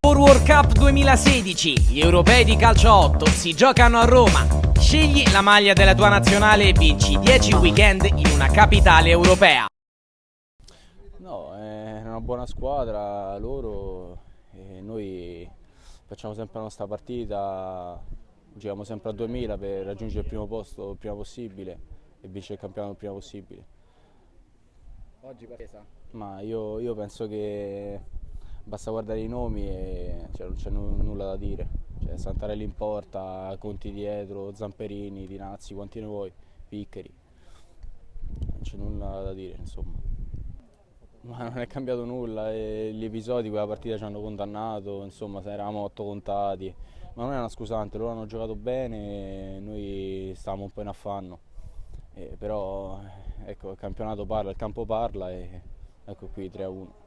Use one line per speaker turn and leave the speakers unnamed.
World Cup 2016, gli europei di calcio 8 si giocano a Roma. Scegli la maglia della tua nazionale e vinci 10 weekend in una capitale europea.
No, è una buona squadra loro e noi facciamo sempre la nostra partita, giochiamo sempre a 2000 per raggiungere il primo posto il prima possibile e vincere il campionato il prima possibile.
Oggi partita.
Ma io penso che basta guardare i nomi e non c'è nulla da dire. Cioè, Santarelli in porta, Conti dietro, Zamperini, Dinazzi, quanti ne vuoi, Piccheri. Non c'è nulla da dire, insomma. Ma non è cambiato nulla e gli episodi, quella partita ci hanno condannato, insomma, se eravamo 8 contati. Ma non è una scusante, loro hanno giocato bene e noi stavamo un po' in affanno. Però ecco, il campionato parla, il campo parla e ecco qui 3-1.